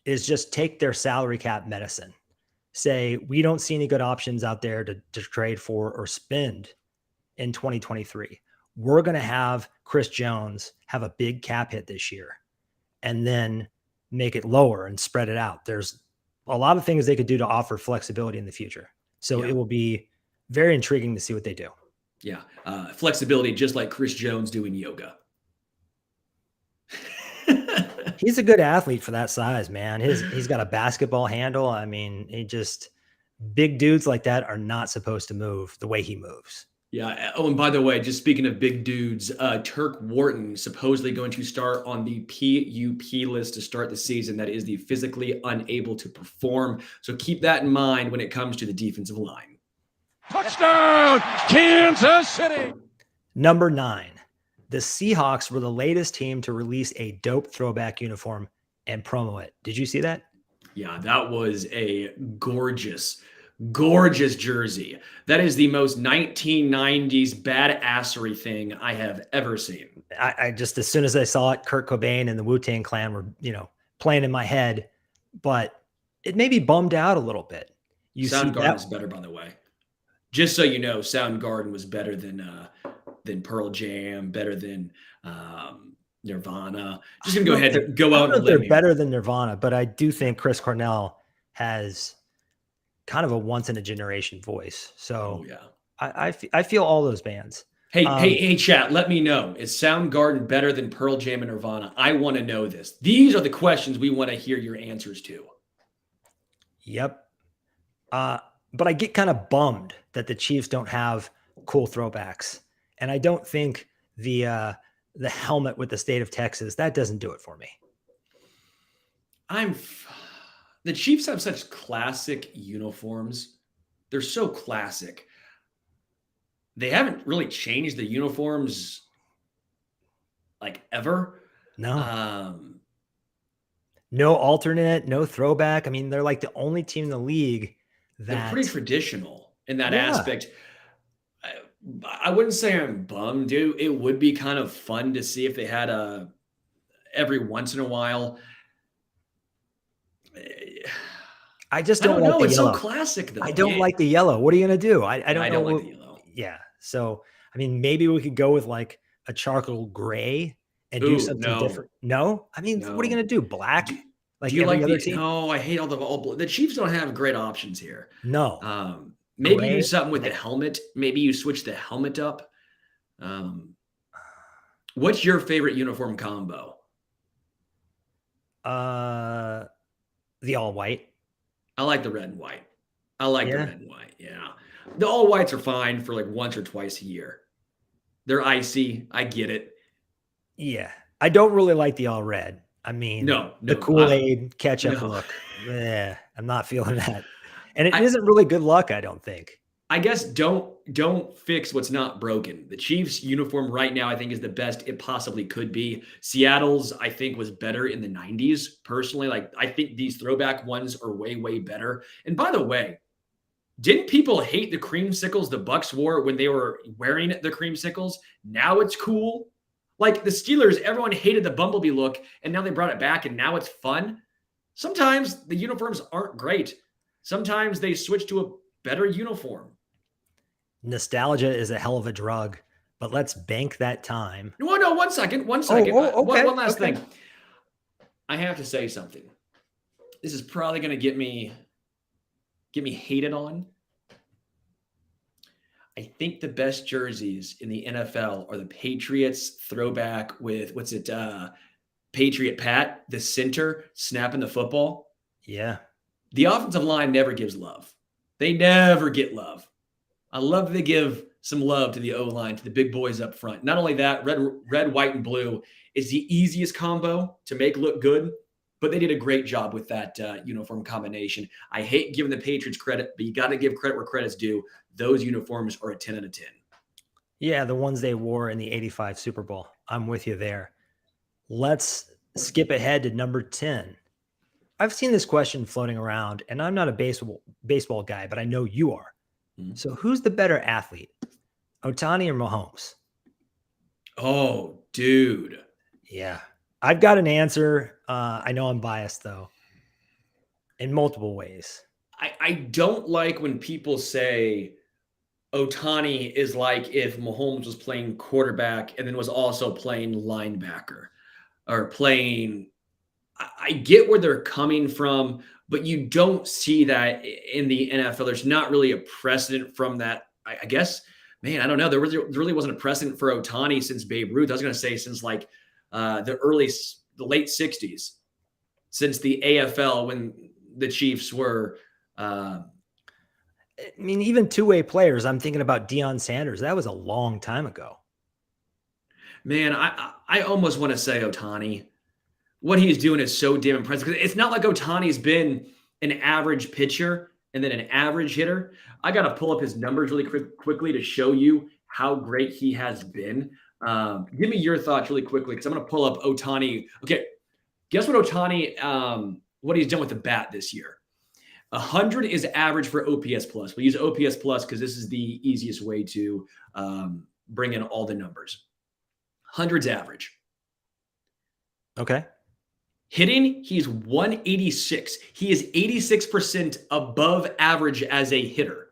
is just take their salary cap medicine. Say, we don't see any good options out there to trade for or spend in 2023. We're going to have Chris Jones have a big cap hit this year and then make it lower and spread it out. There's a lot of things they could do to offer flexibility in the future. So It will be very intriguing to see what they do. Yeah. Flexibility, just like Chris Jones doing yoga. He's a good athlete for that size, man. He's got a basketball handle. I mean, big dudes like that are not supposed to move the way he moves. Yeah. Oh, and by the way, just speaking of big dudes, Turk Wharton supposedly going to start on the PUP list to start the season. That is the physically unable to perform. So keep that in mind when it comes to the defensive line. Touchdown, Kansas City. Number 9. The Seahawks were the latest team to release a dope throwback uniform and promo it. Did you see that? Yeah, that was a gorgeous jersey. That is the most 1990s badassery thing I have ever seen. I just, as soon as I saw it, Kurt Cobain and the Wu-Tang Clan were, playing in my head, but it made me bummed out a little bit. Soundgarden is better, by the way. Just so you know, Soundgarden was better than Pearl Jam, better than Nirvana. Just gonna go ahead and go out and they're better than Nirvana, but I do think Chris Cornell has kind of a once in a generation voice. So I feel all those bands. Hey, chat, let me know. Is Soundgarden better than Pearl Jam and Nirvana? I want to know this. These are the questions we want to hear your answers to. Yep. But I get kind of bummed that the Chiefs don't have cool throwbacks. And I don't think the helmet with the state of Texas, that doesn't do it for me. The Chiefs have such classic uniforms. They're so classic. They haven't really changed the uniforms like ever. No. No alternate, no throwback. I mean, they're like the only team in the league they're pretty traditional in that aspect. I wouldn't say I'm bummed, dude. It would be kind of fun to see if they had every once in a while. I just don't like the it's yellow. So classic, though. I don't like the yellow. What are you going to do? I don't like the yellow. Yeah. So, I mean, maybe we could go with like a charcoal gray and do something different. No? I mean, what are you going to do? Black? Like do you every like other team? No, I hate the Chiefs don't have great options here. No. Maybe you do something with the helmet. Maybe you switch the helmet up. What's your favorite uniform combo? The all white. I like the red and white. Yeah. The all whites are fine for like once or twice a year. They're icy. I get it. Yeah. I don't really like the all red. I mean, the Kool-Aid ketchup look. Yeah, I'm not feeling that. And it isn't really good luck, I don't think. I guess don't fix what's not broken. The Chiefs uniform right now, I think, is the best it possibly could be. Seattle's, I think, was better in the 90s. Personally, like I think these throwback ones are way, way better. And by the way, didn't people hate the creamsicles the Bucks wore when they were wearing the creamsicles? Now it's cool. Like the Steelers, everyone hated the Bumblebee look, and now they brought it back, and now it's fun. Sometimes the uniforms aren't great. Sometimes they switch to a better uniform. Nostalgia is a hell of a drug, but let's bank that time. No, one second. Okay. One last thing. I have to say something. This is probably going to get me hated on. I think the best jerseys in the NFL are the Patriots throwback with Patriot Pat, the center snapping the football. Yeah. The offensive line never gives love. They never get love. I love that they give some love to the O-line, to the big boys up front. Not only that, red, white, and blue is the easiest combo to make look good, but they did a great job with that uniform combination. I hate giving the Patriots credit, but you got to give credit where credit's due. Those uniforms are a 10 out of 10. Yeah, the ones they wore in the 85 Super Bowl. I'm with you there. Let's skip ahead to number 10. I've seen this question floating around, and I'm not a baseball guy, but I know you are. Mm-hmm. So who's the better athlete, Ohtani or Mahomes? Oh, dude. Yeah. I've got an answer. I know I'm biased, though, in multiple ways. I don't like when people say Ohtani is like if Mahomes was playing quarterback and then was also playing linebacker or playing. I get where they're coming from, but you don't see that in the NFL. There's not really a precedent from that. I guess, man, I don't know. There really wasn't a precedent for Ohtani since Babe Ruth. I was going to say since like the late 60s, since the AFL when the Chiefs were. I mean, even two-way players. I'm thinking about Deion Sanders. That was a long time ago. Man, I almost want to say Ohtani. What he's doing is so damn impressive. Because it's not like Ohtani's been an average pitcher and then an average hitter. I got to pull up his numbers really quickly to show you how great he has been. Give me your thoughts really quickly because I'm going to pull up Ohtani. Okay, guess what Ohtani, what he's done with the bat this year. 100 is average for OPS plus. We use OPS plus because this is the easiest way to bring in all the numbers. 100's average. Okay. Hitting, he's 186. He is 86% above average as a hitter.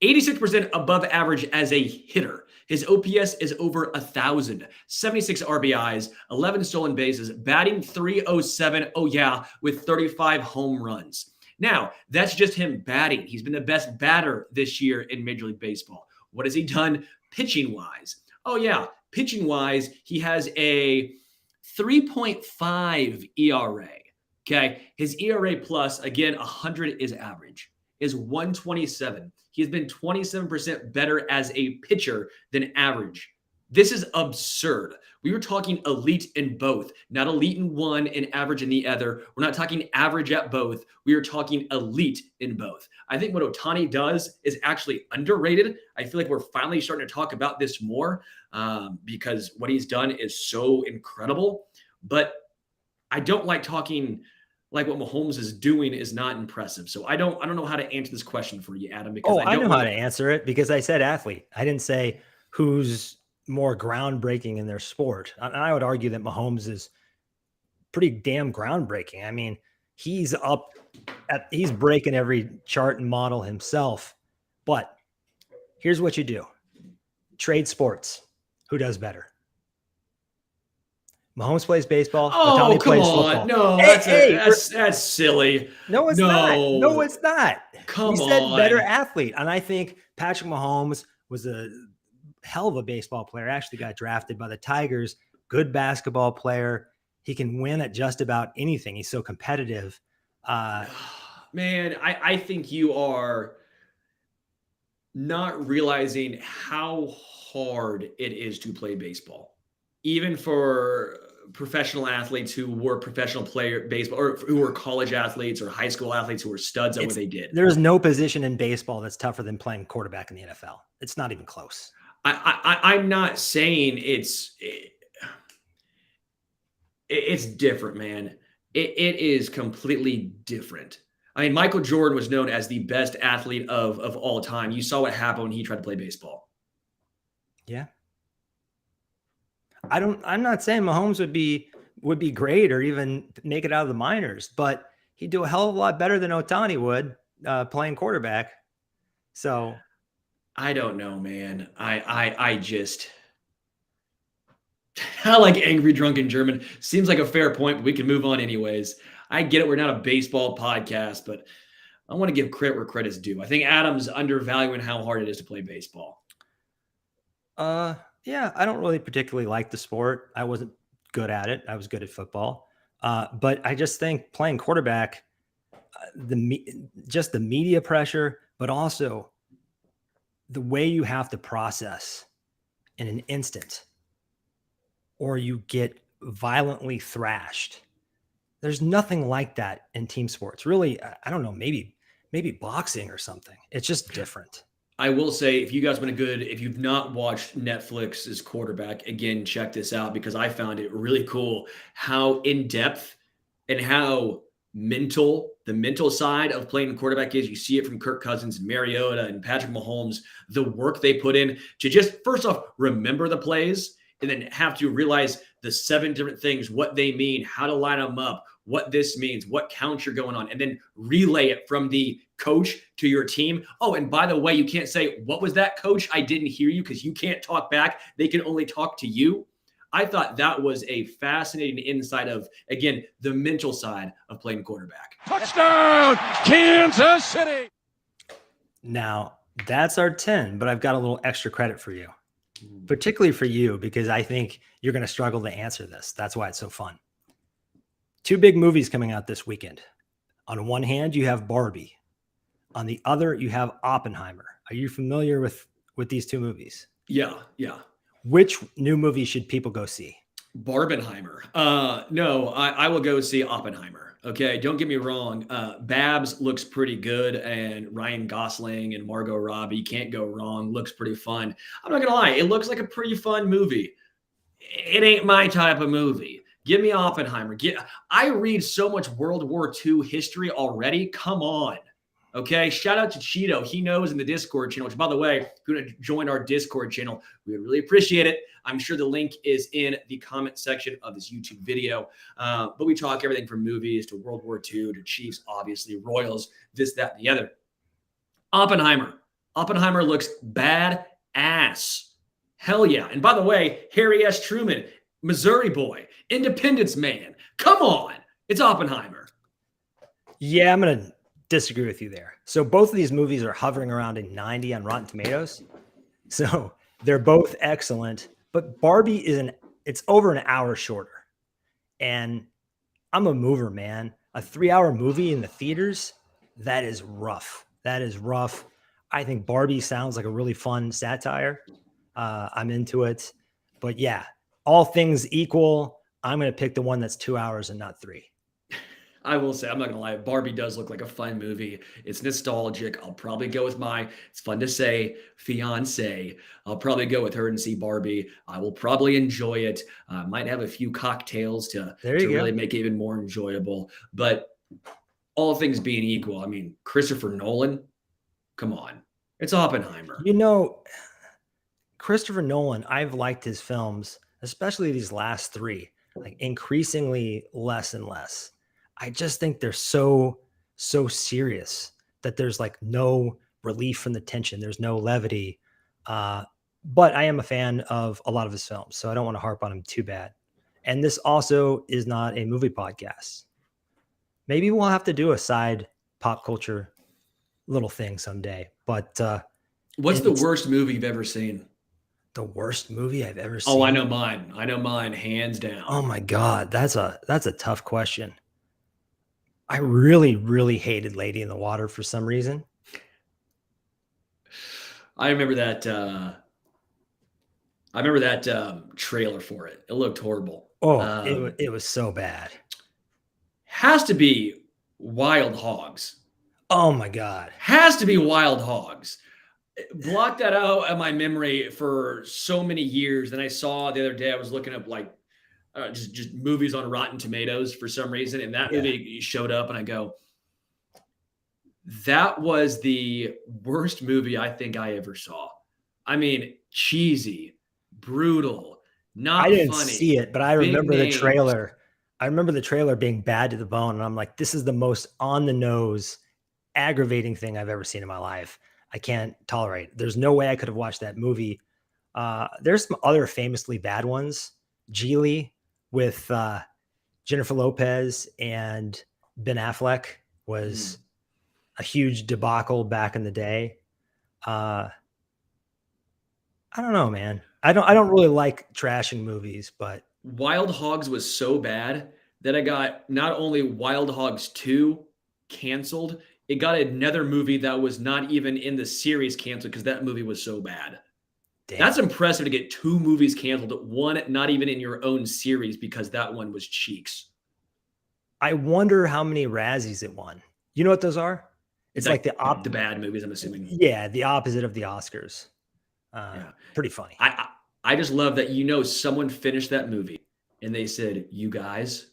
86% above average as a hitter. His OPS is over 1,000. 76 RBIs, 11 stolen bases, batting .307. Oh yeah, with 35 home runs. Now, that's just him batting. He's been the best batter this year in Major League Baseball. What has he done pitching-wise? Oh yeah, pitching-wise, he has a 3.5 ERA. Okay. His ERA plus, again, 100 is average, is 127. He has been 27% better as a pitcher than average. This is absurd. We were talking elite in both, not elite in one and average in the other. We're not talking average at both. We are talking elite in both. I think what Ohtani does is actually underrated. I feel like we're finally starting to talk about this more because what he's done is so incredible. But I don't like talking like what Mahomes is doing is not impressive. So I don't know how to answer this question for you, Adam. Because I know how to answer it because I said athlete. I didn't say who's more groundbreaking in their sport. I would argue that Mahomes is pretty damn groundbreaking. I mean, he's breaking every chart and model himself. But here's what you do. Trade sports. Who does better? Mahomes plays baseball. Oh, Ohtani plays on. football. No, that's silly. No, it's not. No, it's not. Come you said on. better athlete. And I think Patrick Mahomes was a hell of a baseball player. Actually got drafted by the Tigers. Good basketball player. He can win at just about anything. He's so competitive. Man, I think you are not realizing how hard it is to play baseball, even for professional athletes who were professional player baseball or who were college athletes or high school athletes who were studs at what they did. There's no position in baseball that's tougher than playing quarterback in the NFL. It's not even close. I'm not saying it's different, man. It is completely different. I mean, Michael Jordan was known as the best athlete of all time. You saw what happened when he tried to play baseball. Yeah. I'm not saying Mahomes would be great or even make it out of the minors, but he'd do a hell of a lot better than Ohtani would playing quarterback. So I don't know, man. I just I like angry drunken German. Seems like a fair point, but we can move on anyways. I get it. We're not a baseball podcast, but I want to give credit where credit's due. I think Adam's undervaluing how hard it is to play baseball. Yeah, I don't really particularly like the sport. I wasn't good at it. I was good at football. But I just think playing quarterback, just the media pressure, but also the way you have to process in an instant, or you get violently thrashed. There's nothing like that in team sports. Really, I don't know, maybe boxing or something. It's just different. I will say, if you've not watched Netflix's Quarterback, again, check this out because I found it really cool how in-depth and how the mental side of playing quarterback is. You see it from Kirk Cousins and Mariota and Patrick Mahomes, the work they put in to just, first off, remember the plays and then have to realize the 7 different things, what they mean, how to line them up, what this means, what counts you're going on, and then relay it from the coach to your team. Oh, and by the way, you can't say, what was that, coach? I didn't hear you, because you can't talk back. They can only talk to you. I thought that was a fascinating insight of, again, the mental side of playing quarterback. Touchdown, Kansas City. Now, that's our 10, but I've got a little extra credit for you, particularly for you, because I think you're going to struggle to answer this. That's why it's so fun. 2 big movies coming out this weekend. On one hand, you have Barbie. On the other, you have Oppenheimer. Are you familiar with these 2 movies? Yeah. Which new movie should people go see? Barbenheimer. No, I will go see Oppenheimer. Okay, don't get me wrong. Babs looks pretty good, and Ryan Gosling and Margot Robbie, can't go wrong. Looks pretty fun. I'm not gonna lie, it looks like a pretty fun movie. It ain't my type of movie. Give me Oppenheimer. I read so much World War II history already. Come on. Okay, shout out to Cheeto. He knows in the Discord channel, which, by the way, if you want to join our Discord channel, we would really appreciate it. I'm sure the link is in the comment section of this YouTube video. But we talk everything from movies to World War II to Chiefs, obviously, Royals, this, that, and the other. Oppenheimer looks bad-ass. Hell yeah. And by the way, Harry S. Truman, Missouri boy, Independence Man. Come on. It's Oppenheimer. Yeah, I'm going to disagree with you there. So both of these movies are hovering around a 90 on Rotten Tomatoes. So they're both excellent, but Barbie it's over an hour shorter. And I'm a mover, man. A 3-hour movie in the theaters, that is rough. That is rough. I think Barbie sounds like a really fun satire. I'm into it. But yeah, all things equal, I'm going to pick the one that's 2 hours and not 3. I will say, I'm not going to lie, Barbie does look like a fun movie. It's nostalgic. I'll probably go with it's fun to say, fiance. I'll probably go with her and see Barbie. I will probably enjoy it. Might have a few cocktails to really make it even more enjoyable. But all things being equal, I mean, Christopher Nolan, come on. It's Oppenheimer. You know, Christopher Nolan, I've liked his films, especially these last 3, like increasingly less and less. I just think they're so serious that there's like no relief from the tension. There's no levity. But I am a fan of a lot of his films, so I don't want to harp on him too bad. And this also is not a movie podcast. Maybe we'll have to do a side pop culture little thing someday. But what's the worst movie you've ever seen? The worst movie I've ever seen? Oh, I know mine, hands down. Oh my God, that's a tough question. I really, really hated Lady in the Water for some reason. I remember that. Trailer for it. It looked horrible. Oh, it was so bad. Has to be Wild Hogs. Oh my God. Has to be Wild Hogs. Blocked that out of my memory for so many years. Then I saw the other day, I was looking up like just movies on Rotten Tomatoes for some reason, and that movie showed up, and I go, that was the worst movie I think I ever saw. I mean, cheesy, brutal, not I didn't funny. see it, but I big remember the names. trailer. I remember the trailer being bad to the bone, and I'm like, this is the most on the nose, aggravating thing I've ever seen in my life. I can't tolerate it. There's no way I could have watched that movie. There's some other famously bad ones. Geely with Jennifer Lopez and Ben Affleck was a huge debacle back in the day. I don't know, man. I don't really like trashing movies, but Wild Hogs was so bad that I got not only Wild Hogs 2 canceled, it got another movie that was not even in the series canceled because that movie was so bad. damn. That's impressive to get 2 movies canceled, one not even in your own series because that one was cheeks. I wonder how many Razzies it won. You know what those are? It's like the bad movies, I'm assuming. Yeah, the opposite of the Oscars. Pretty funny. I just love that, someone finished that movie and they said, you guys,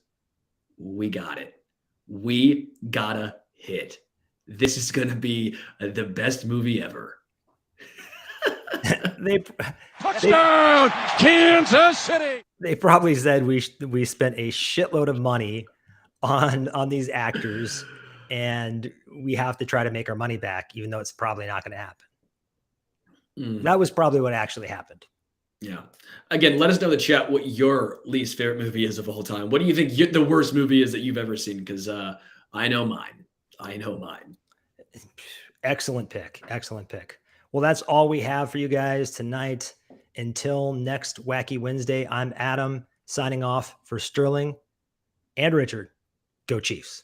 we got it. We got a hit. This is going to be the best movie ever. Touchdown, Kansas City. They probably said we spent a shitload of money on these actors and we have to try to make our money back, even though it's probably not going to happen. That was probably what actually happened. Yeah. Again, let us know in the chat what your least favorite movie is of all time. What do you think the worst movie is that you've ever seen? Because I know mine. Excellent pick. Excellent pick. Well, that's all we have for you guys tonight. Until next Wacky Wednesday, I'm Adam signing off for Sterling and Richard. Go Chiefs.